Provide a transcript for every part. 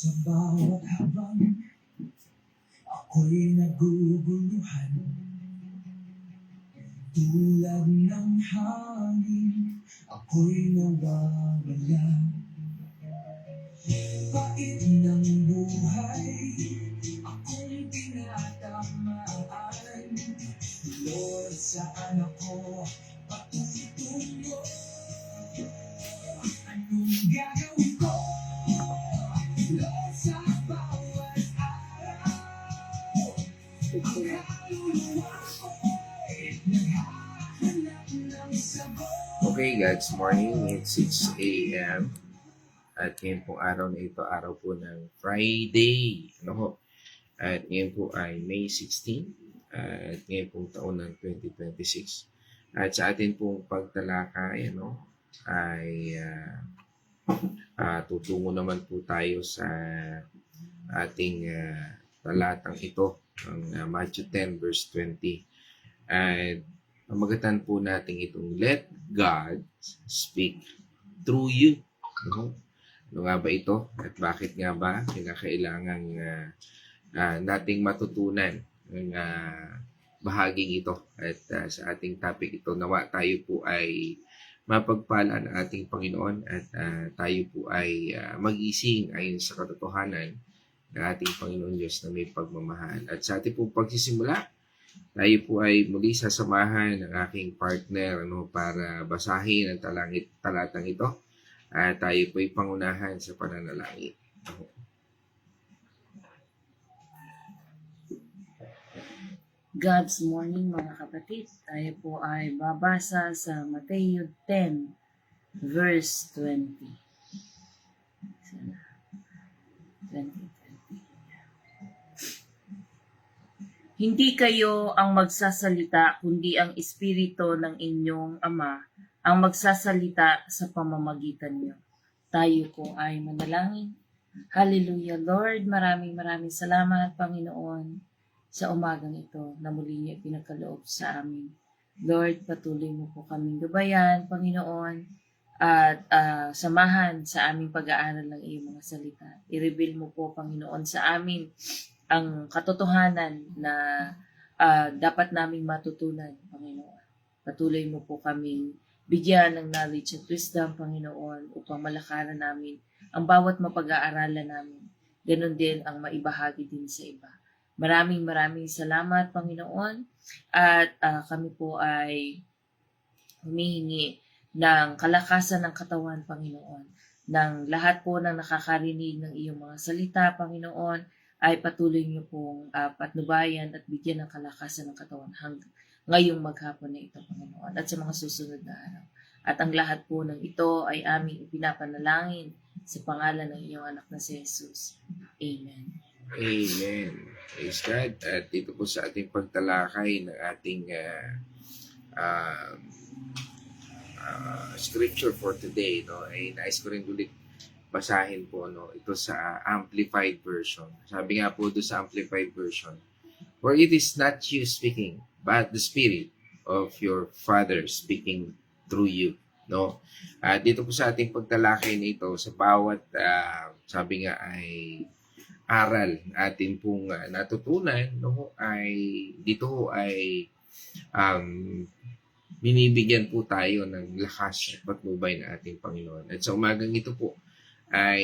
Sa bawat habang ako'y naguguluhan, tulad ng hangin, ako'y nawawala. Pait ng buhay, akong tinatamaan. Lord, saan ako patutungo? Anong gagawin ko? Lord, sa bawat araw, ang kaluluwa ko'y naghahanap ng sagot. Okay, guys, morning. It's 6 a.m. At ngayon pong araw na ito, araw po ng Friday. Ano ho? At ngayon po ay May 16. At ngayon pong taon ng 2026. At sa atin pong pagtalakay, ay tutungo naman po tayo sa ating talatang ito, ang Matthew 10 verse 20. At pamagatan po natin itong let God speak through you. Ano nga ba ito? At bakit nga ba kinakailangang nating matutunan ang bahaging ito? At sa ating topic ito, nawa tayo po ay mapagpala ng ating Panginoon at tayo po ay magising ayon sa katotohanan ng ating Panginoon Diyos na may pagmamahal. At sa ating po pagsisimula, tayo po ay muli sasamahan ng aking partner para basahin ang talatang ito. At tayo po ay pangunahan sa pananalangin. God's morning mga kapatid, tayo po ay babasa sa Mateo 10 verse 20. 20. Hindi kayo ang magsasalita, kundi ang Espiritu ng inyong Ama ang magsasalita sa pamamagitan niyo. Tayo po ay manalangin. Hallelujah, Lord. Maraming salamat, Panginoon, sa umagang ito na muli niyo pinagkaloob sa amin. Lord, patuloy mo po kaming gabayan, Panginoon, at samahan sa aming pag-aaral ng iyong mga salita. I-reveal mo po, Panginoon, sa amin ang katotohanan na dapat naming matutunan, Panginoon. Patuloy mo po kaming bigyan ng knowledge at wisdom, Panginoon, upang malakaran namin ang bawat mapag-aaralan namin. Ganon din ang maibahagi din sa iba. Maraming salamat, Panginoon. At kami po ay humihingi ng kalakasan ng katawan, Panginoon. Ng lahat po ng nakakarinig ng iyong mga salita, Panginoon, ay patuloy niyo pong patnubayan at bigyan ng kalakasan ng katawan hanggang ngayong maghapon na ito, Panginoon, at sa mga susunod na araw. At ang lahat po ng ito ay aming ipinapanalangin sa pangalan ng iyong anak na si Jesus. Amen. Amen. Praise God. At dito po sa ating pagtalakay ng ating scripture for today, ay nais ko rin ulit basahin po ito sa Amplified Version. Sabi nga po doon sa Amplified Version, for it is not you speaking, but the Spirit of your Father speaking through you. Dito po sa ating pagtalakay na ito, sa bawat, sabi nga ay aral atin pong natutunan, ay dito ay binibigyan po tayo ng lakas at patnubay ng ating Panginoon. At sa umagang ito po ay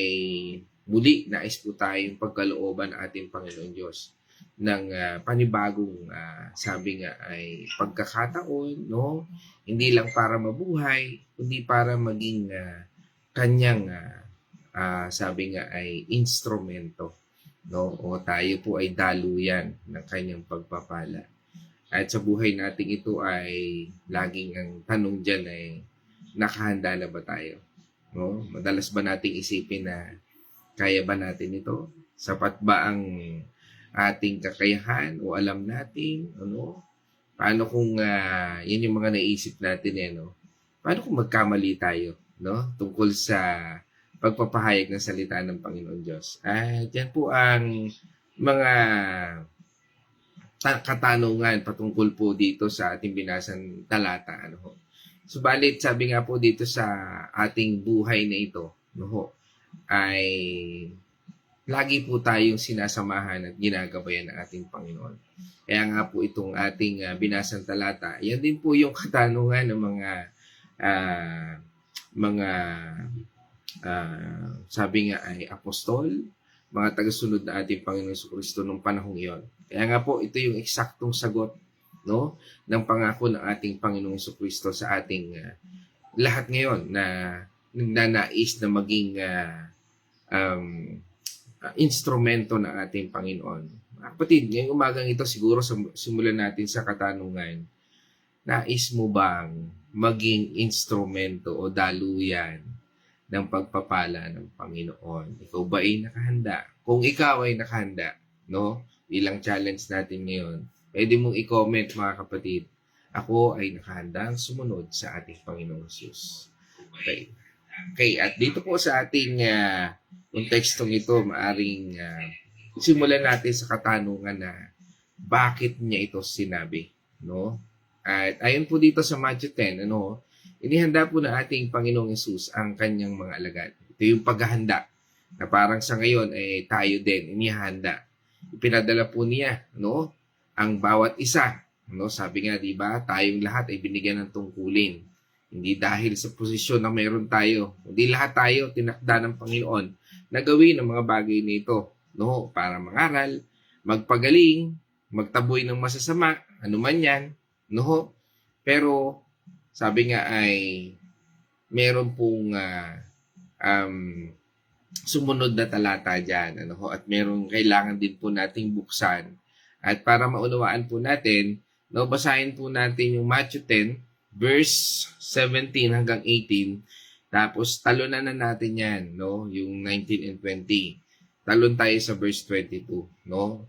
muli nais po tayong pagkalooban ng ating Panginoon Diyos ng panibagong sabi nga ay pagkakataon, hindi lang para mabuhay, kundi para maging kanyang sabi nga ay instrumento, o tayo po ay daluyan ng kanyang pagpapala. At sa buhay natin ito ay laging ang tanong dyan ay nakahanda na ba tayo? Madalas ba nating isipin na kaya ba natin ito? Sapat ba ang ating kakayahan o alam natin? Paano kung yan yung mga naisip natin paano kung magkamali tayo tungkol sa pagpapahayag ng salita ng Panginoon Diyos? At yan po ang mga katanungan patungkol po dito sa ating binasang talata. Subalit sabi nga po dito sa ating buhay na ito ay lagi po tayong sinasamahan at ginagabayan ng ating Panginoon. Kaya nga po itong ating binasang talata, yan din po yung katanungan ng mga sabi nga ay apostol, mga tagasunod na ating Panginoon Jesucristo nung panahong iyon. Kaya nga po ito yung eksaktong sagot, no, ng pangako ng ating Panginoong Jesucristo sa ating lahat ngayon na nagnanais na maging instrumento ng ating Panginoon. Kapatid, ngayong umagang ito siguro simulan natin sa katanungan, nais mo bang maging instrumento o daluyan ng pagpapala ng Panginoon? Ikaw ba ay nakahanda? Kung ikaw ay nakahanda, no? Ilang challenge natin ngayon. Pwede mong i-comment mga kapatid, ako ay nakahandang sumunod sa ating Panginoong Jesus. Okay. Okay, at dito po sa ating kontekstong ito, maaring simulan natin sa katanungan na bakit niya ito sinabi, no? At ayon po dito sa Matthew 10, inihanda po ng ating Panginoong Hesus ang kanyang mga alagad. Ito yung paghahanda na parang sa ngayon ay tayo din inihanda. Ipinadala po niya, no, ang bawat isa, no? Sabi nga, 'di ba, tayong lahat ay binigyan ng tungkulin. Hindi dahil sa posisyon na mayroon tayo, kundi lahat tayo tinakda ng Panginoon na gawin ang mga bagay nito, no, para mangaral, magpagaling, magtaboy ng masasama, ano man 'yan, no? Pero sabi nga ay meron pong sumunod na talata dyan, at meron kailangan din po nating buksan. At para maunawaan po natin, no, basahin po natin yung Matthew 10, verse 17 hanggang 18. Tapos talunan na natin yan, no, yung 19 and 20. Talon tayo sa verse 22, no?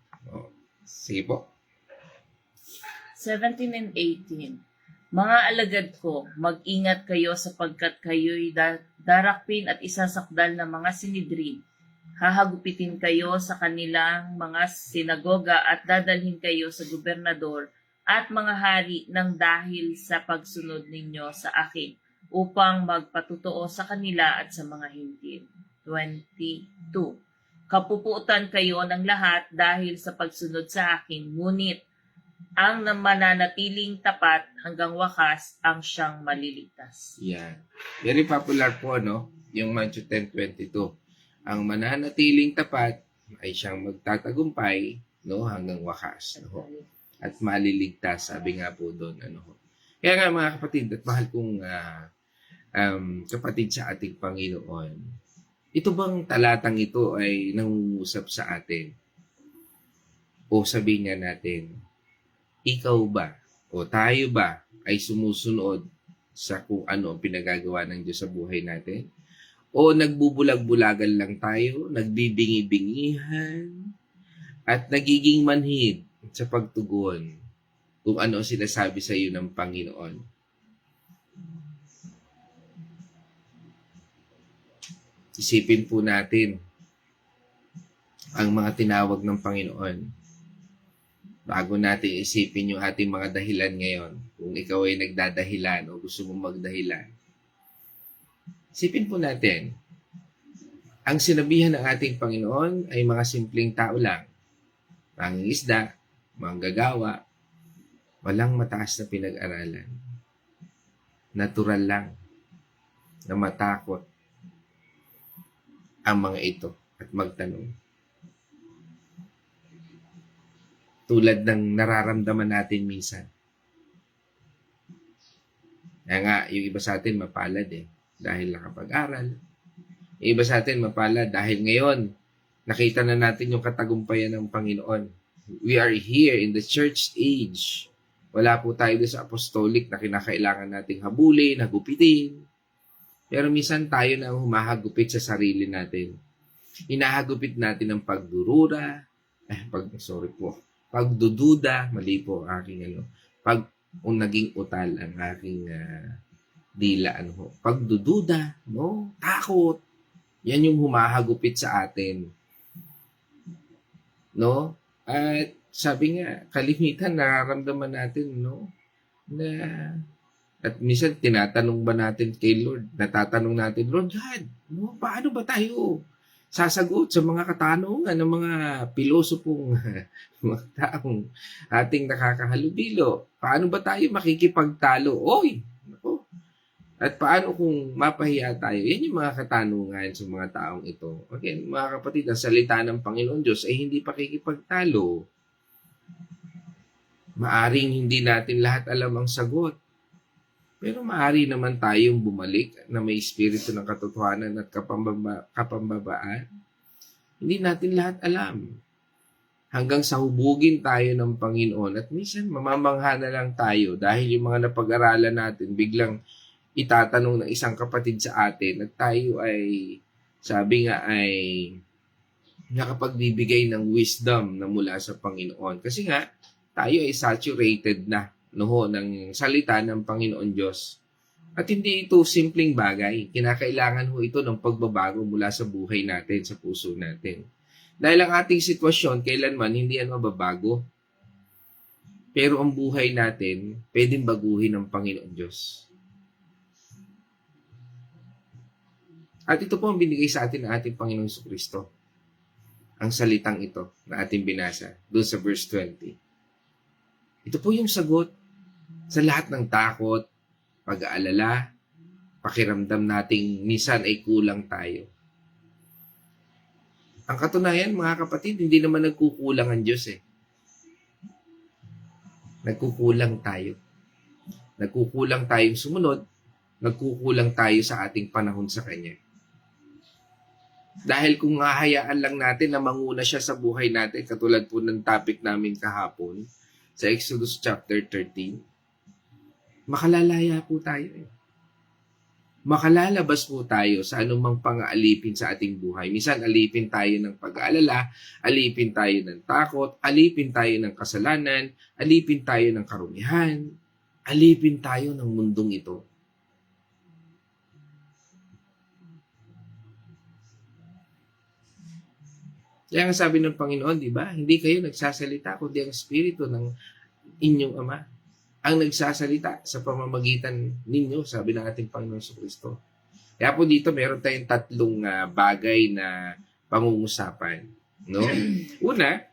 Sige po. 17 and 18. Mga alagad ko, mag-ingat kayo sapagkat kayo'y darakpin at isasakdal ng mga sinidrin. Hahagupitin kayo sa kanilang mga sinagoga at dadalhin kayo sa gobernador at mga hari ng dahil sa pagsunod ninyo sa akin upang magpatutuo sa kanila at sa mga hintil. 22. Kapuputan kayo ng lahat dahil sa pagsunod sa akin, ngunit ang mananatiling tapat hanggang wakas ang siyang maliligtas. Yan. Very popular po, no? Yung Matthew 10:22. Ang mananatiling tapat ay siyang magtatagumpay, no, hanggang wakas, no? At maliligtas, sabi nga po doon, Kaya nga mga kapatid at mahal kong kapatid sa ating Panginoon, ito bang talatang ito ay nangungusap sa atin? O sabihin nga natin, ikaw ba o tayo ba ay sumusunod sa kung ano ang pinagagawa ng Diyos sa buhay natin? O nagbubulag-bulagan lang tayo, nagbibingi-bingihan, at nagiging manhid sa pagtugon kung ano ang sinasabi sa iyo ng Panginoon? Isipin po natin ang mga tinawag ng Panginoon. Bago natin isipin yung ating mga dahilan ngayon, kung ikaw ay nagdadahilan o gusto mong magdahilan, isipin po natin, ang sinabihan ng ating Panginoon ay mga simpleng tao lang, mangingisda, manggagawa, walang mataas na pinag-aralan. Natural lang na matakot ang mga ito at magtanong. Tulad ng nararamdaman natin minsan. Kaya nga, yung iba sa atin mapalad dahil nakapag-aral. Yung iba sa atin mapalad dahil ngayon, nakita na natin yung katagumpayan ng Panginoon. We are here in the church age. Wala po tayo sa apostolic na kinakailangan nating habulin, hagupitin. Pero minsan tayo na humahagupit sa sarili natin. Hinahagupit natin ang pagduruda, pagdududa, mali po aking naging utal ang aking dila, pagdududa, no? Takot. Yan yung humahagupit sa atin. No? At sabi nga, kalimitan nararamdaman natin, no? At minsan tinatanong ba natin kay Lord, natatanong natin, Lord God, no, paano ba tayo sasagot sa mga katanungan ng mga pilosopong mga taong ating nakakahalubilo. Paano ba tayo makikipagtalo? Oy! Nako. At paano kung mapahiya tayo? Yan yung mga katanungan sa mga taong ito. Again, mga kapatid, ang salita ng Panginoon Diyos ay hindi pakikipagtalo. Maaring hindi natin lahat alam ang sagot. Pero maaari naman tayong bumalik na may espiritu ng katotohanan at kapambabaan. Hindi natin lahat alam. Hanggang sa hubugin tayo ng Panginoon at minsan mamamangha na lang tayo dahil yung mga napag-aralan natin biglang itatanong ng isang kapatid sa atin at tayo ay, sabi nga ay nakapagbibigay ng wisdom na mula sa Panginoon. Kasi nga, tayo ay saturated na ng salita ng Panginoon Diyos. At hindi ito simpleng bagay. Kinakailangan ho ito ng pagbabago mula sa buhay natin, sa puso natin. Dahil ang ating sitwasyon, kailanman hindi yan mababago. Pero ang buhay natin, pwedeng baguhin ng Panginoon Diyos. At ito po ang binigay sa atin ng ating Panginoong Jesucristo. Ang salitang ito na ating binasa doon sa verse 20. Ito po yung sagot sa lahat ng takot, pag-aalala, pakiramdam nating minsan ay kulang tayo. Ang katunayan, mga kapatid, hindi naman nagkukulang ang Diyos eh. Nagkukulang tayo. Nagkukulang tayong sumunod, nagkukulang tayo sa ating panahon sa Kanya. Dahil kung hahayaan lang natin na manguna siya sa buhay natin, katulad po ng topic namin kahapon, sa Exodus chapter 13, makalalaya po tayo eh. Makalalabas po tayo sa anumang pang-aalipin sa ating buhay. Minsan alipin tayo ng pag-aalala, alipin tayo ng takot, alipin tayo ng kasalanan, alipin tayo ng karumihan, alipin tayo ng mundong ito. Kaya nga sabi ng Panginoon, di ba? Hindi kayo nagsasalita kundi ang Espiritu ng inyong Ama ang nagsasalita sa pamamagitan ninyo, sabi ng ating Panginoon Jesucristo. Kaya po dito meron tayong tatlong bagay na pangungusapan. No? Una,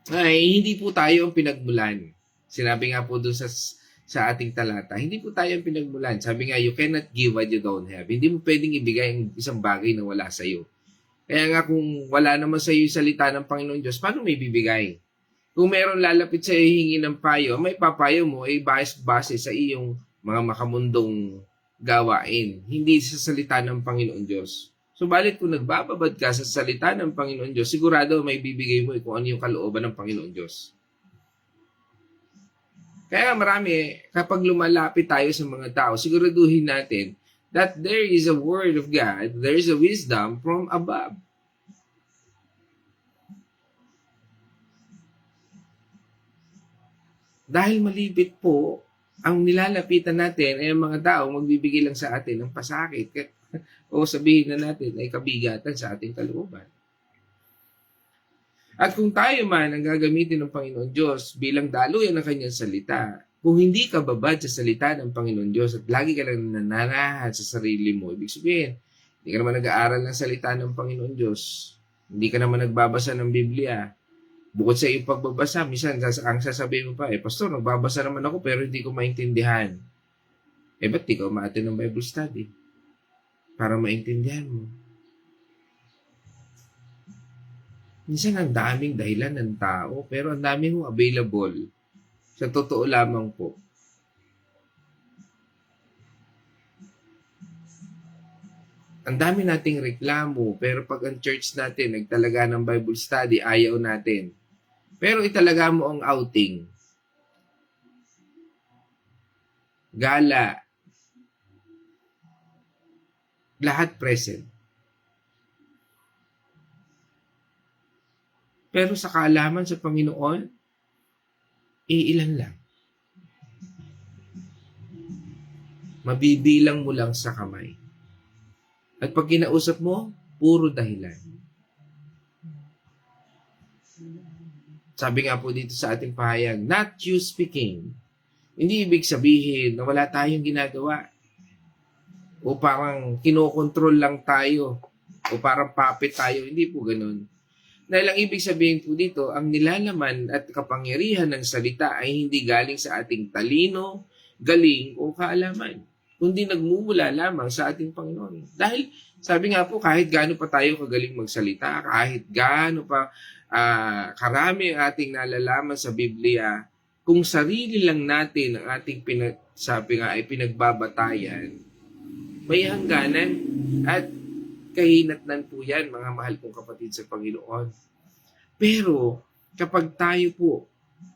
ay hindi po tayo ang pinagmulan. Sinabi nga po doon sa ating talata, hindi po tayo ang pinagmulan. Sabi nga, you cannot give what you don't have. Hindi mo pwedeng ibigay ang isang bagay na wala sa iyo. Kaya nga kung wala naman sa iyo yung salita ng Panginoon Diyos, paano may bibigay? Kung meron lalapit sa iyo hingi ng payo, may papayo mo ay base sa iyong mga makamundong gawain, hindi sa salita ng Panginoon Diyos. Subalit kung nagbababad ka sa salita ng Panginoon Diyos, sigurado may bibigay mo kung ano yung kalooban ng Panginoon Diyos. Kaya marami, kapag lumalapit tayo sa mga tao, siguraduhin natin that there is a word of God, there is a wisdom from above. Dahil malipit po, ang nilalapitan natin ay ang mga tao magbibigay lang sa atin ng pasakit o sabihin na natin ay kabigatan sa ating kalooban. At kung tayo man ang gagamitin ng Panginoon Diyos bilang daluyan ng kanyang salita, kung hindi ka babad sa salita ng Panginoon Diyos at lagi ka lang nananahan sa sarili mo, ibig sabihin, hindi ka naman nag-aaral ng salita ng Panginoon Diyos, hindi ka naman nagbabasa ng Biblia, bukod sa iyong pagbabasa, minsan ang sasabihin mo pa, Pastor, nagbabasa naman ako pero hindi ko maintindihan. Ba't di ka umaattend ng Bible study? Para maintindihan mo. Minsan ang daming dahilan ng tao, pero ang daming available. Sa totoo lamang po. Ang dami nating reklamo, pero pag ang church natin nagtalaga ng Bible study, ayaw natin. Pero italaga mo ang outing. Gala. Lahat present. Pero sa kaalaman sa Panginoon, ilan lang. Mabibilang mo lang sa kamay. At pag kinausap mo, puro dahilan. Sabi nga po dito sa ating pahayag, not you speaking. Hindi ibig sabihin na wala tayong ginagawa. O parang kinokontrol lang tayo o parang puppet tayo. Hindi po ganun. Dahil ang ibig sabihin po dito, ang nilalaman at kapangyarihan ng salita ay hindi galing sa ating talino, galing o kaalaman, kundi nagmumula lamang sa ating Panginoon. Dahil sabi nga po, kahit gaano pa tayo kagaling magsalita, kahit gaano pa karami ang ating nalalaman sa Biblia, kung sarili lang natin ang ating sabi nga ay pinagbabatayan, may hangganan at kahinatnan po yan, mga mahal kong kapatid sa Panginoon. Pero kapag tayo po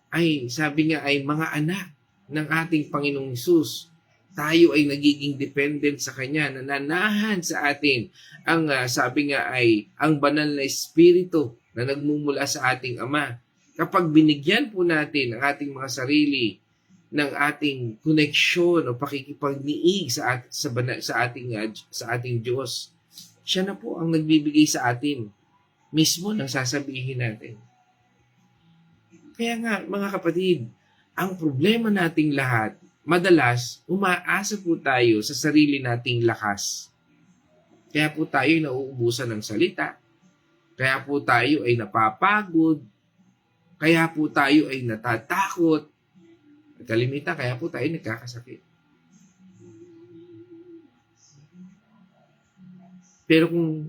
ay, sabi nga ay mga anak ng ating Panginoong Hesus, tayo ay nagiging dependent sa Kanya, nananahan sa atin ang sabi nga ay ang banal na Espiritu na nagmumula sa ating Ama. Kapag binigyan po natin ang ating mga sarili ng ating koneksyon o pakikipagniig sa ating Diyos, siya na po ang nagbibigay sa atin mismo ng sasabihin natin. Kaya nga, mga kapatid, ang problema nating lahat, madalas, umaasa po tayo sa sarili nating lakas. Kaya po tayo nauubusan ng salita. Kaya po tayo ay napapagod. Kaya po tayo ay natatakot. At kalimitan, kaya po tayo nagkakasakit. Pero kung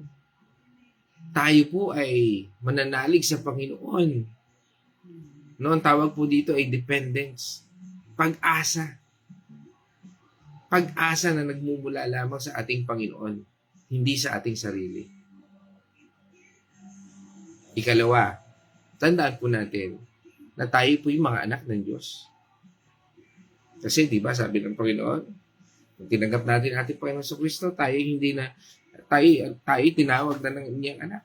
tayo po ay mananalig sa Panginoon, no, ang tawag po dito ay dependence. Pag-asa. Pag-asa na nagmumula lamang sa ating Panginoon, hindi sa ating sarili. Ikalawa, tandaan po natin na tayo po yung mga anak ng Diyos. Kasi, di ba, sabi ng Panginoon, kung tinanggap natin ating Panginoon sa Kristo, tayo tinawag na ng inyong anak.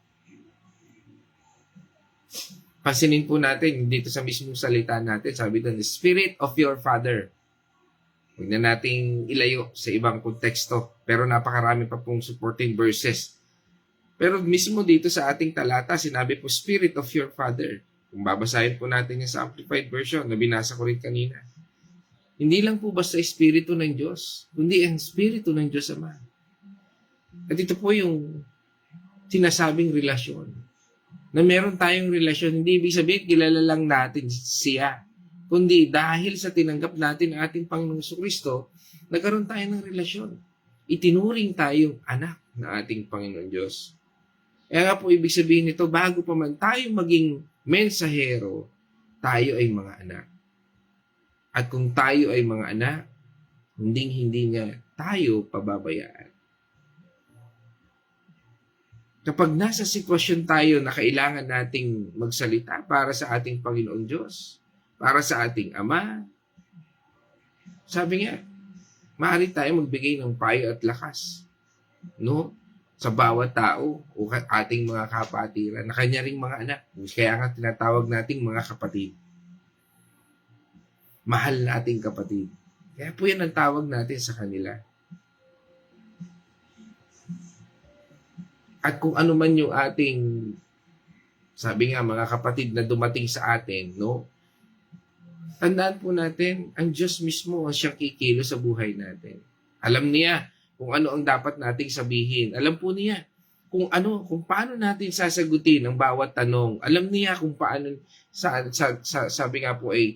Pansinin po natin, dito sa mismong salita natin, sabi doon, the Spirit of your Father. Huwag na nating ilayo sa ibang konteksto, pero napakarami pa pong supporting verses. Pero mismo dito sa ating talata, sinabi po, Spirit of your Father. Kung babasahin po natin yung sa Amplified Version, na binasa ko rin kanina. Hindi lang po basta Espiritu ng Diyos, kundi ang Espiritu ng Diyos Ama. At ito po yung sinasabing relasyon. Na meron tayong relasyon, hindi ibig sabihin kilala lang natin siya. Kundi dahil sa tinanggap natin ang ating Panginoong Kristo, nagkaroon tayo ng relasyon. Itinuring tayong anak ng ating Panginoon Diyos. Kaya nga po ibig sabihin nito, bago pa man tayo maging mensahero, tayo ay mga anak. At kung tayo ay mga anak, hindi niya tayo pababayaan. Kapag nasa sitwasyon tayo na kailangan nating magsalita para sa ating Panginoon Diyos, para sa ating Ama, sabi nga, maaari tayo magbigay ng payo at lakas, no? Sa bawat tao o ating mga kapatiran na kanya ring mga anak. Kaya nga tinatawag nating mga kapatid. Mahal nating kapatid. Kaya po yan ang tawag natin sa kanila. At kung ano man yung ating, sabi nga mga kapatid na dumating sa atin, no? Tandaan po natin, ang Diyos mismo ang siyang kikilo sa buhay natin. Alam niya kung ano ang dapat nating sabihin. Alam po niya kung paano natin sasagutin ang bawat tanong. Alam niya kung paano, sabi nga po ay,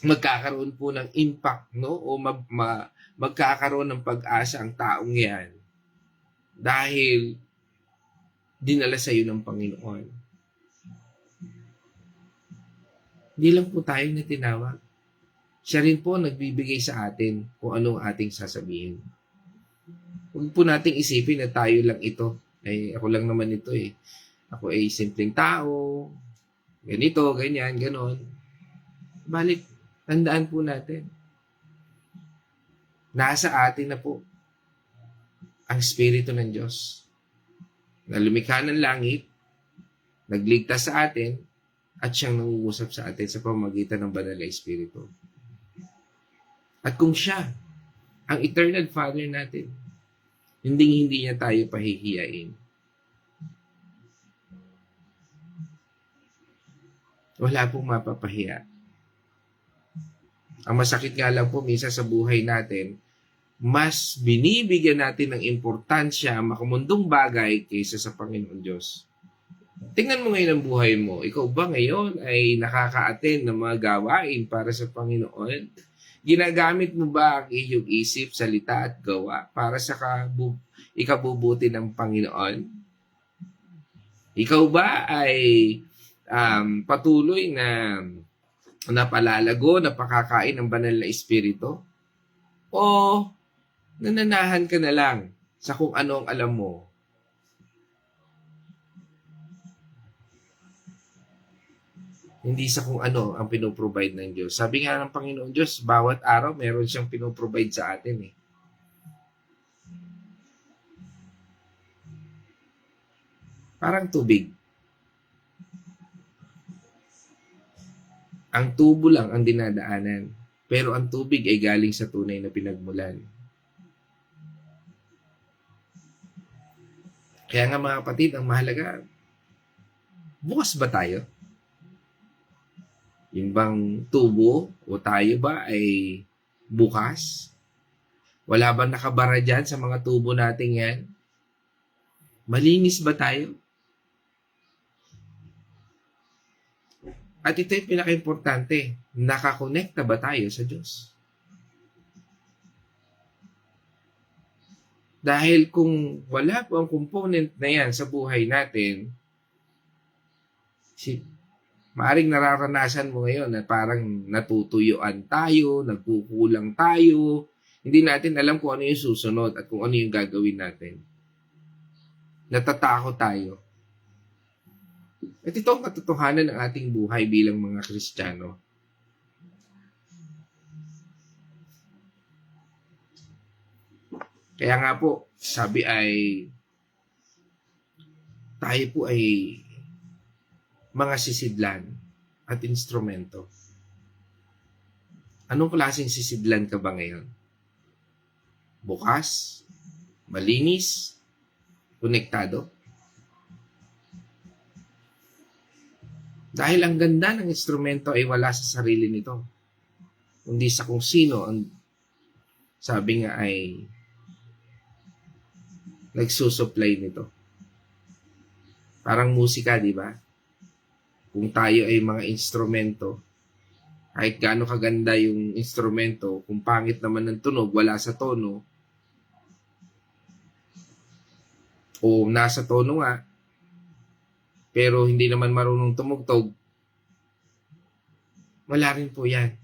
magkakaroon po ng impact, no? O magkakaroon ng pag-asa ang taong yan. Dahil dinala sa iyo ng Panginoon. Hindi lang po tayo na tinawag. Siya rin po nagbibigay sa atin kung anong ating sasabihin. Huwag po nating isipin na tayo lang ito. Ay, ako lang naman ito eh. Ako ay simpleng tao. Ganito, ganyan, ganon. Balik, tandaan po natin. Nasa atin na po ang Espiritu ng Diyos na lumikha ng langit, nagligtas sa atin, at siyang nangungusap sa atin sa pamamagitan ng banal na Espiritu. At kung siya, ang eternal Father natin, hindi niya tayo pahihiyain. Wala pong mapapahiya. Ang masakit nga lang po minsan sa buhay natin, mas binibigyan natin ng importansya ang makamundong bagay kaysa sa Panginoon Diyos. Tingnan mo ngayon ang buhay mo. Ikaw ba ngayon ay nakaka-attend ng mga gawain para sa Panginoon? Ginagamit mo ba ang iyong isip, salita at gawa para sa ikabubuti ng Panginoon? Ikaw ba ay patuloy na napalalago, napakakain ng banal na espiritu? O nananahan ka na lang sa kung ano ang alam mo? Hindi sa kung ano ang pinoprovide ng Diyos. Sabi nga ng Panginoon Diyos, bawat araw meron siyang pinoprovide sa atin eh. Parang tubig. Ang tubo lang ang dinadaanan. Pero ang tubig ay galing sa tunay na pinagmulan. Kaya nga mga kapatid, ang mahalaga, bukas ba tayo? Yung bang tubo o tayo ba ay bukas? Wala bang nakabara dyan sa mga tubo natin yan? Malinis ba tayo? At ito yung pinaka-importante, nakakonekta ba tayo sa Diyos? Dahil kung wala po ang component na yan sa buhay natin, maaring nararanasan mo ngayon na parang natutuyuan tayo, nagkukulang tayo, hindi natin alam kung ano yung susunod at kung ano yung gagawin natin. Natatakot tayo. At ito ang katotohanan ng ating buhay bilang mga Kristiyano. Kaya nga po, sabi ay, tayo po ay mga sisidlan at instrumento. Anong klaseng sisidlan ka ba ngayon? Bukas? Malinis? Konektado? Dahil ang ganda ng instrumento ay wala sa sarili nito. Kundi sa kung sino ang sabi nga ay nagsusupply nito. Parang musika, di ba? Kung tayo ay mga instrumento, kahit gaano kaganda yung instrumento, kung pangit naman ng tunog, wala sa tono, o nasa tono nga, pero hindi naman marunong tumugtog, wala rin po yan.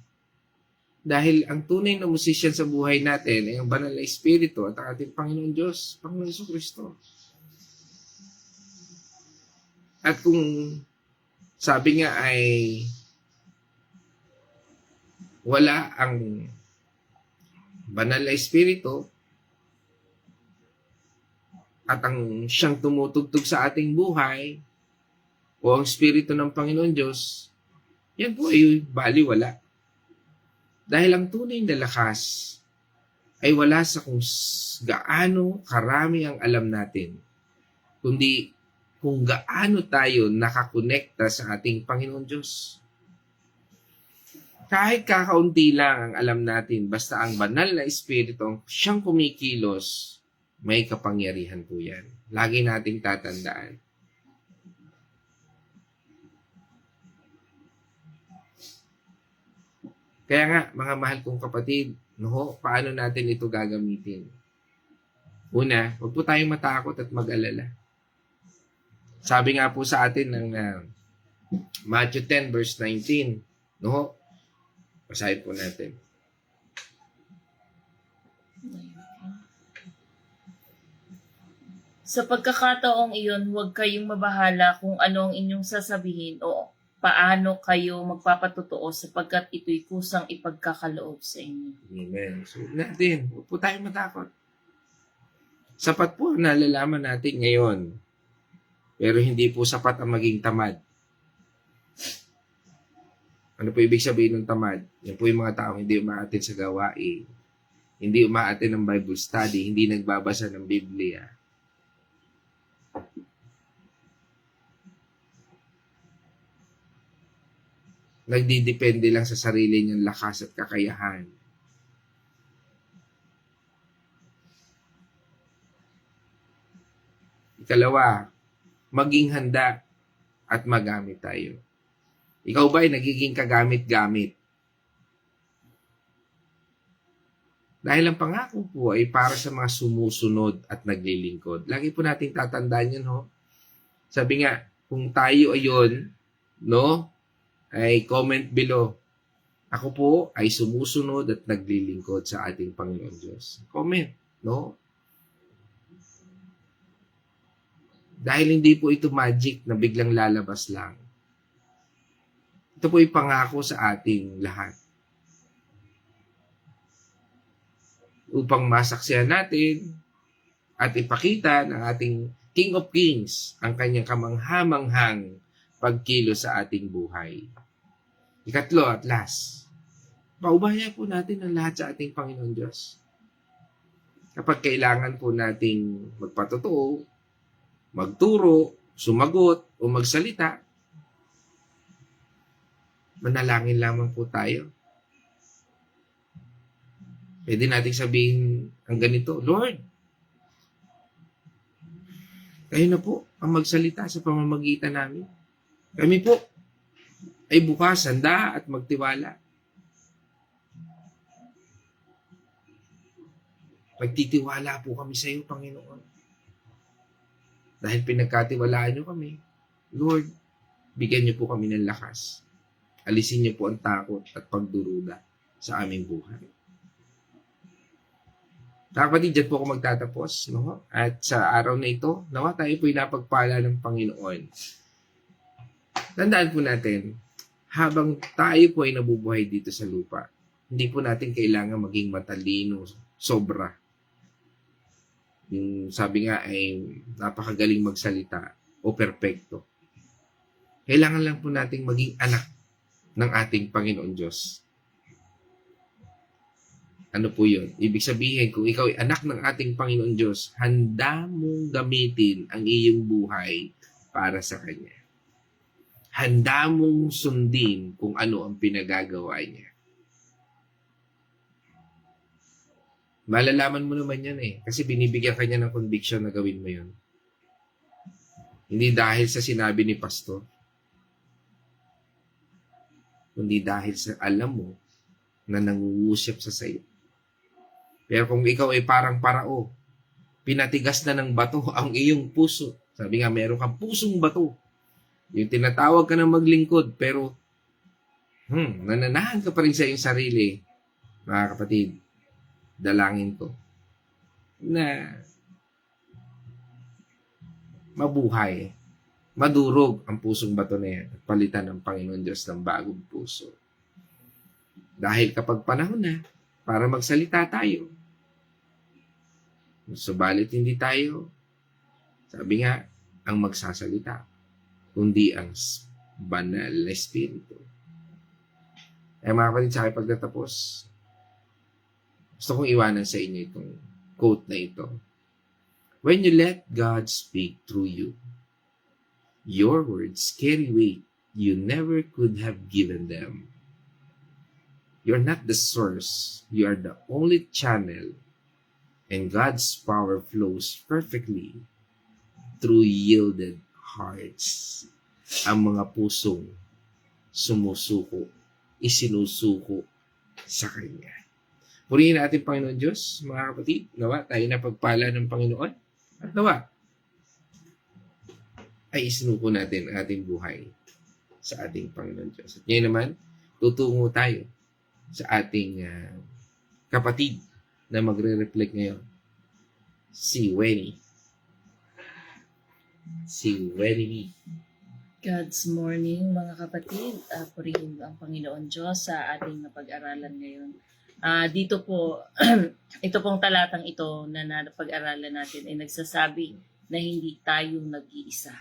Dahil ang tunay na musician sa buhay natin ay ang banal na espiritu at ang ating Panginoon Diyos, Panginoon Jesucristo. At kung sabi nga ay wala ang banal na espiritu at ang siyang tumutugtog sa ating buhay o ang espiritu ng Panginoon Diyos, yan po ay baliwala. Dahil ang tunay na lakas ay wala sa kung gaano karami ang alam natin, kundi kung gaano tayo nakakonekta sa ating Panginoon Diyos. Kahit kakaunti lang ang alam natin, basta ang banal na espiritu ang siyang kumikilos, may kapangyarihan po yan. Lagi nating tatandaan. Kaya nga, mga mahal kong kapatid, paano natin ito gagamitin? Una, huwag po tayong matakot at mag-alala. Sabi nga po sa atin ng Matthew 10 verse 19, basahin po natin. Sa pagkakataong iyon, huwag kayong mabahala kung ano ang inyong sasabihin o paano kayo magpapatotoo sapagkat ito'y kusang ipagkakaloob sa inyo. Amen. So, natin, huwag po tayong matakot. Sapat po ang nalalaman natin ngayon. Pero hindi po sapat ang maging tamad. Ano po ibig sabihin ng tamad? Yan po yung mga taong hindi umaattend sa gawain. Hindi umaattend ng Bible study. Hindi nagbabasa ng Biblia. Nagdidepende lang sa sarili niyang lakas at kakayahan. Ikalawa, maging handa at magamit tayo. Ikaw ba ay nagiging kagamit-gamit? Dahil ang pangako po ay para sa mga sumusunod at naglilingkod. Lagi po nating tatandaan yun, ho. Sabi nga, kung tayo ayon, no, ay comment below. Ako po ay sumusunod at naglilingkod sa ating Panginoon Diyos. Comment, no? Dahil hindi po ito magic na biglang lalabas lang. Ito po ay pangako sa ating lahat. Upang masaksihan natin at ipakita ng ating King of Kings ang kanyang kamanghamanghang pagkilos sa ating buhay. Ikatlo at last, paubaya po natin ang lahat sa ating Panginoon Diyos. Kapag kailangan po nating magpatotoo, magturo, sumagot, o magsalita, manalangin lamang po tayo. Pwede nating sabihin ang ganito, Lord, kayo na po ang magsalita sa pamamagitan namin. Kami po ay bukas, handa at magtiwala. Magtitiwala po kami sa iyo, Panginoon. Dahil pinagkatiwalaan niyo kami, Lord, bigyan niyo po kami ng lakas. Alisin niyo po ang takot at pagduruda sa aming buhay. Kapatid, dyan po ako magtatapos. No? At sa araw na ito, nawa tayo po'y napagpala ng Panginoon. Tandaan po natin, habang tayo po ay nabubuhay dito sa lupa, hindi po natin kailangan maging matalino, sobra. Yung sabi nga ay napakagaling magsalita o perpekto. Kailangan lang po nating maging anak ng ating Panginoon Diyos. Ano po yun? Ibig sabihin, kung ikaw ay anak ng ating Panginoon Diyos, handa mong gamitin ang iyong buhay para sa Kanya. Handa mong sundin kung ano ang pinagagawa niya. Malalaman mo naman yan kasi binibigyan ka niya ng conviction na gawin mo yun. Hindi dahil sa sinabi ni pastor, kundi dahil sa alam mo na nangungusap sa sayo. Pero kung ikaw ay parang parao, pinatigas na ng bato ang iyong puso. Sabi nga, meron kang pusong bato. Yung tinatawag ka na maglingkod, pero nananahan ka pa rin sa iyong sarili. Mga kapatid, dalangin ko na mabuhay, madurog ang pusong bato na yan at palitan ng Panginoon Diyos ng bagong puso. Dahil kapag panahon na para magsalita tayo, subalit hindi tayo, sabi nga, ang magsasalita, kundi ang banal na Espiritu. Eh mga kapatid, sa akin pagtatapos, gusto kong iwanan sa inyo itong quote na ito. When you let God speak through you, your words carry weight you never could have given them. You're not the source. You are the only channel. And God's power flows perfectly through yielded hearts. Ang mga pusong sumusuko, isinusuko sa Kanya. Purihin natin Panginoon Diyos, mga kapatid. Nawa, tayo na pagpala ng Panginoon. At nawa, ay isinuko natin ang ating buhay sa ating Panginoon Diyos. At ngayon naman, tutungo tayo sa ating kapatid na magre-reflect ngayon. Si Wenny. Si Wenny. God's morning, mga kapatid. Purihin ang Panginoon Diyos sa ating napag-aralan ngayon. Dito po, ito pong talatang ito na napag-aralan natin ay nagsasabi na hindi tayo nag-iisa.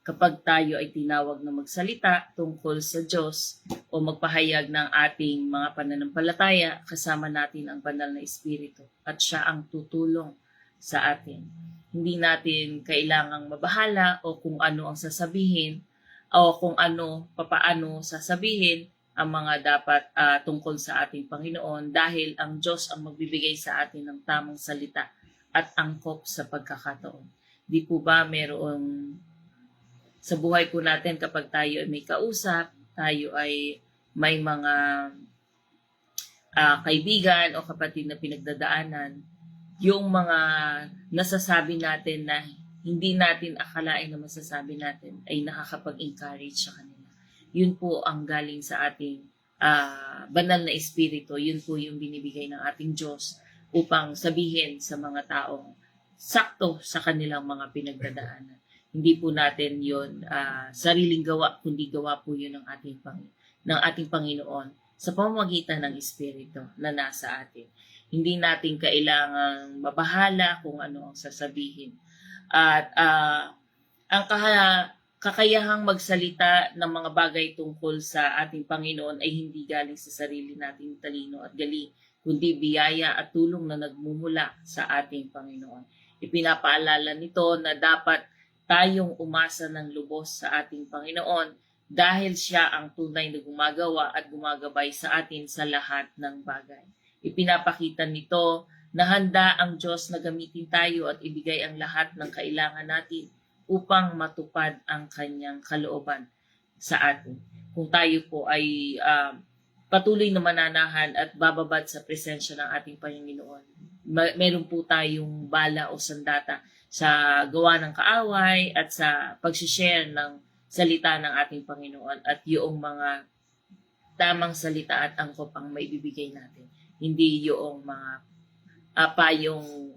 Kapag tayo ay tinawag na magsalita tungkol sa Diyos o magpahayag ng ating mga pananampalataya, kasama natin ang banal na Espiritu at siya ang tutulong sa atin. Hindi natin kailangang mabahala o kung ano ang sasabihin o kung ano, papaano sasabihin ang mga dapat tungkol sa ating Panginoon dahil ang Diyos ang magbibigay sa atin ng tamang salita at angkop sa pagkakataon. Di po ba merong sa buhay po natin kapag tayo ay may kausap, tayo ay may mga kaibigan o kapatid na pinagdadaanan, yung mga nasasabi natin na hindi natin akalain na masasabi natin ay nakakapag-encourage sa kanila. Yun po ang galing sa ating banal na espiritu. Yun po yung binibigay ng ating Diyos upang sabihin sa mga taong sakto sa kanilang mga pinagdadaanan. Hindi po natin yun sariling gawa, kundi gawa po yun ng ating Panginoon sa pamamagitan ng Espiritu na nasa atin. Hindi natin kailangang mabahala kung ano ang sasabihin. At ang kakayahang magsalita ng mga bagay tungkol sa ating Panginoon ay hindi galing sa sarili nating talino at galing, kundi biyaya at tulong na nagmumula sa ating Panginoon. Ipinapaalala nito na dapat tayong umasa ng lubos sa ating Panginoon dahil siya ang tunay na gumagawa at gumagabay sa atin sa lahat ng bagay. Ipinapakita nito na handa ang Diyos na gamitin tayo at ibigay ang lahat ng kailangan natin upang matupad ang kanyang kalooban sa atin. Kung tayo po ay patuloy na mananahan at bababad sa presensya ng ating Panginoon, meron po tayong bala o sandata sa gawa ng kaaway at sa pag-share ng salita ng ating Panginoon at yung mga tamang salita at angkop ang maibibigay natin. Hindi yung mga payong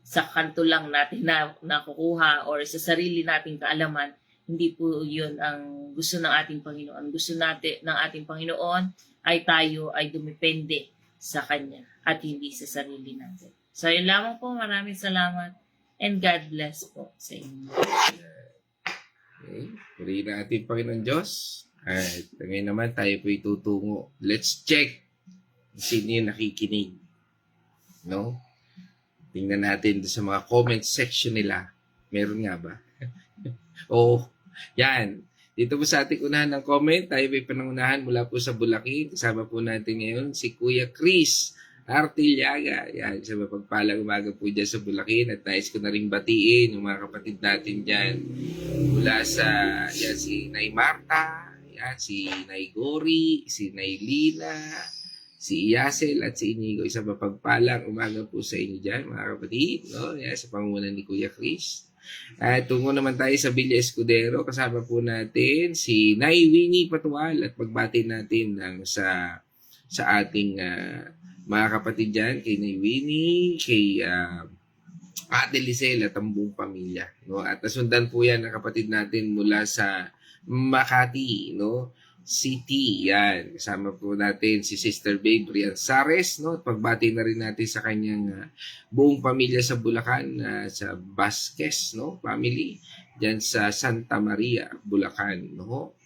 sa kanto lang natin na nakukuha or sa sarili nating kaalaman. Hindi po yun ang gusto ng ating Panginoon. Gusto natin ng ating Panginoon ay tayo ay dumepende sa Kanya at hindi sa sarili natin. So yun lamang po. Maraming salamat and God bless po sa inyo. Okay. Purihin natin, Panginoon Diyos. At ngayon naman tayo po itutungo. Let's check sino yung nakikinig. No? Tingnan natin sa mga comment section nila. Meron nga ba? Oh, yan. Dito po sa ating unahan ng comment, tayo may panangunahan mula po sa Bulacan. Kasama po natin ngayon si Kuya Chris Artillaga. Yan, sa mapagpalang umaga po dyan sa Bulacan. At nais ko na rin batiin yung mga kapatid natin dyan. Mula sa, yan, si Nay Marta, yan, si Nay Gori, si Nay Lina, si Yasel at si Inigo. Isang mapagpalang umaga po sa inyo dyan, mga kapatid. No? Yan, sa pangunan ni Kuya Chris. At tungo naman tayo sa Villa Escudero. Kasama po natin si Nay Winnie Patual at pagbati natin sa ating mga kapatid dyan, kay Nay Winnie, kay Ate Lisel at ang buong pamilya. No? At nasundan po yan ng kapatid natin mula sa Makati, no? City. Yan. Kasama po natin si Sister Babe Rianzares. No? At pagbati na rin natin sa kanyang buong pamilya sa Bulacan, sa Vasquez, no? Family. Diyan sa Santa Maria, Bulacan. No?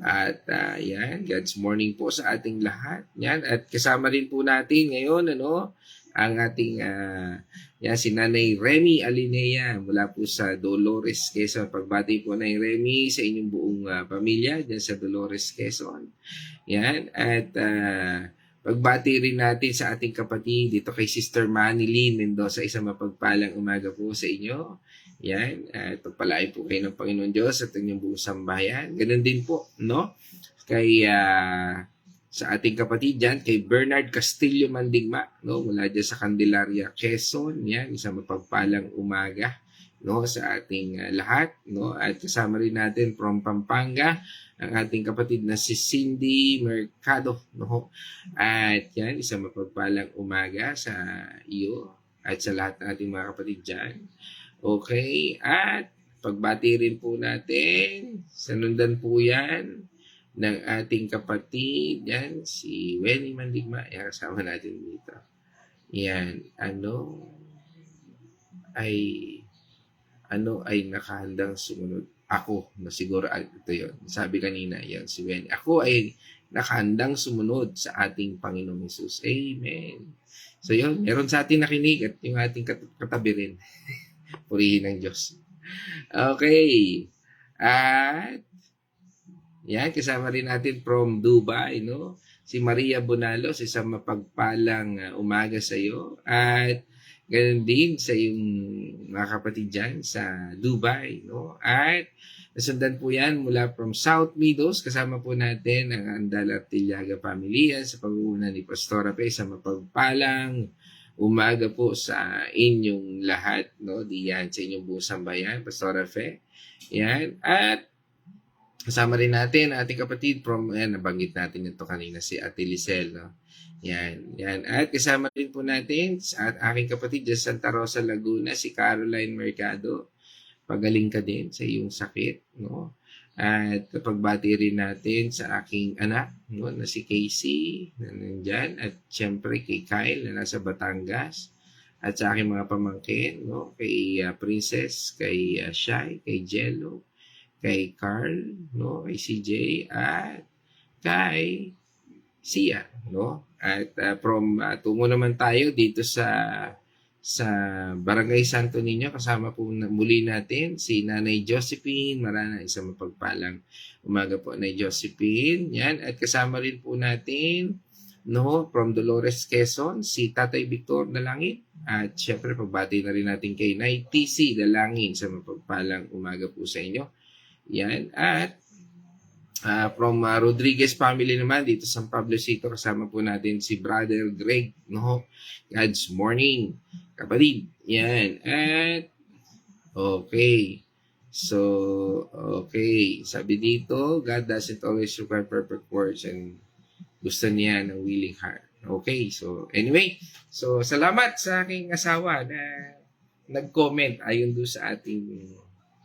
At yan, God's morning po sa ating lahat. Yan, at kasama rin po natin ngayon ang ating yan, si Nanay Remy Alinea mula po sa Dolores, Quezon. Pagbati po Nanay Remy sa inyong buong pamilya diyan sa Dolores, Quezon. Yan, at pagbati rin natin sa ating kapatid dito kay Sister Manilyn Mendoza. Isang mapagpalang umaga po sa inyo. Yan, pagpalain po kayo ng Panginoon Diyos at inyong buong sambayan. Ganun din po, no? Kay, sa ating kapatid dyan, kay Bernard Castillo Mandigma, no? Mula dyan sa Candelaria, Quezon. Yan, isang mapagpalang umaga, no? Sa ating lahat, no? At kasama rin natin from Pampanga, ang ating kapatid na si Cindy Mercado, no? At yan, isang mapagpalang umaga sa iyo at sa lahat ng ating mga kapatid dyan. Okay, at pagbati rin po natin, sanundan po yan ng ating kapatid, yan, si Wenny Mandigma, yan, kasama natin dito. Yan, ano ay nakahandang sumunod? Ako, na siguro ito yun. Sabi kanina, yan, si Wenny. Ako ay nakahandang sumunod sa ating Panginoong Hesus. Amen. So yun, meron sa ating nakinig at yung ating katabi rin. Purihin ng Diyos. Okay. At yan, kasama rin natin from Dubai, no? Si Maria Bonalos, isang mapagpalang umaga sa iyo. At Ganun din sa yung mga kapatid dyan sa Dubai, no? At nasundan po yan mula from South Meadows. Kasama po natin ang Andal Artillaga Pamilya sa pag-uuna ni Pastora Pe sa mapagpalang umaga po sa inyong lahat, no? Diyan sa inyong buong sambayan, Pastora Fe. Yan. At kasama rin natin ang ating kapatid from, nabanggit natin ito kanina, si Ate Lisel, no? Yan. At kasama rin po natin at aking kapatid dyan sa Santa Rosa, Laguna, si Caroline Mercado. Pagaling ka din sa iyong sakit, no? At pagbati rin natin sa aking anak, no, na si Casey, na nandyan. At syempre kay Kyle, na nasa Batangas. At sa aking mga pamangkin, no, kay Princess, kay Shai, kay Jello, kay Carl, no, kay CJ, at kay Sia, no? At tungo naman tayo dito sa Barangay Santo Niño. Kasama po muli natin si Nanay Josephine Marana, isang mapagpalang umaga po, Nanay Josephine. Yan. At kasama rin po natin, no, from Dolores, Quezon, si Tatay Victor Dalangin. At syempre, pagbati na rin natin kay Nay TC Dalangin sa mapagpalang umaga po sa inyo. Yan. At from Rodriguez family naman dito sa San Pablo City, kasama po natin si Brother Greg, no? God's morning, kapatid. Yan. At okay. So, okay. Sabi dito, God doesn't always require perfect words and gusto niya ng willing heart. Okay. So, anyway. So, salamat sa aking asawa na nag-comment ayon doon sa ating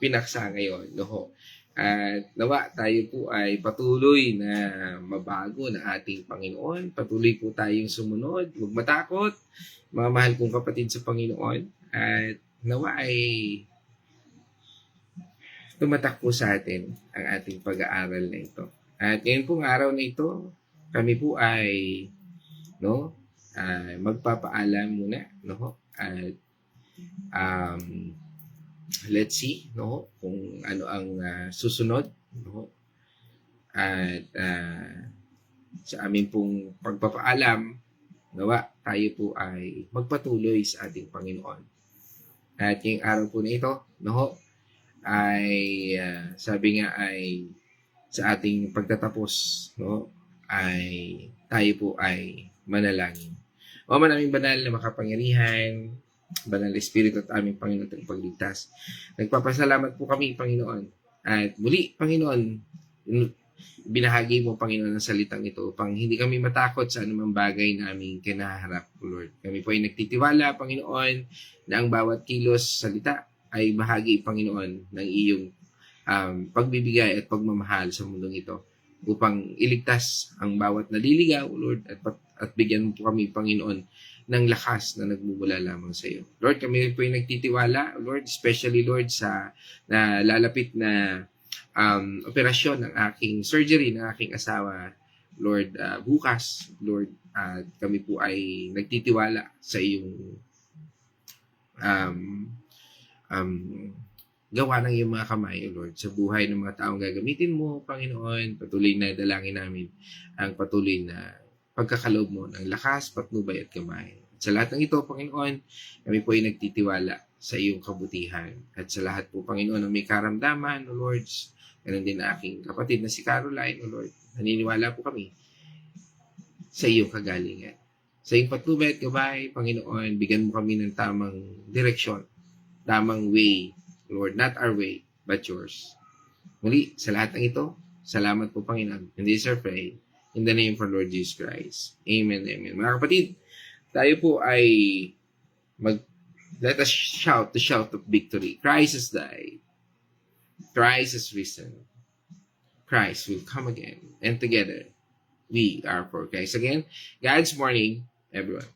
pinaksa ngayon, no? At nawa tayo po ay patuloy na mabago na ating Panginoon. Patuloy po tayong sumunod. Huwag matakot, mga mahal kong kapatid sa Panginoon. At nawa ay tumatak po sa atin ang ating pag-aaral na ito. At ngayon pong araw na ito, kami po ay magpapaalam muna, no? At let's see, no, kung ano ang susunod, no? At sa amin pong pagpapaalam, nawa tayo po ay magpatuloy sa ating Panginoon. At yung araw po na ito, no, ay sabi nga ay sa ating pagtatapos, no, ay tayo po ay manalangin. O manaming banal na makapangyarihan, banal na Espiritu at aming Panginoon at pagligtas. Nagpapasalamat po kami, Panginoon. At muli, Panginoon, binahagi mo, Panginoon, ang salitang ito upang hindi kami matakot sa anumang bagay na aming kinaharap, Lord. Kami po ay nagtitiwala, Panginoon, na ang bawat kilos salita ay bahagi, Panginoon, ng iyong pagbibigay at pagmamahal sa mundong ito upang iligtas ang bawat naliligaw, Lord, at bigyan mo po kami, Panginoon, ng lakas na nagmumula lamang sa iyo. Lord, kami po ay nagtitiwala, Lord, especially, Lord, sa lalapit na operasyon ng aking surgery, ng aking asawa, Lord, bukas, Lord, at kami po ay nagtitiwala sa iyong gawa ng iyong mga kamay, Lord, sa buhay ng mga taong gagamitin mo, Panginoon. Patuloy na dalangin namin ang patuloy na pagkakaloob mo ng lakas, patnubay at kamay. At sa lahat ng ito, Panginoon, kami po ay nagtitiwala sa iyong kabutihan. At sa lahat po, Panginoon, na may karamdaman, O Lord, ganun din na aking kapatid na si Caroline, O Lord, naniniwala po kami sa iyong kagalingan. Sa iyong patnubay at gabay, Panginoon, bigyan mo kami ng tamang direksyon, tamang way, Lord, not our way, but yours. Muli, sa lahat ng ito, salamat po, Panginoon. And this is our prayer. In the name of Lord Jesus Christ. Amen, amen. Mga kapatid, tayo po ay let us shout the shout of victory. Christ has died. Christ has risen. Christ will come again. And together, we are for Christ again. God's morning, everyone.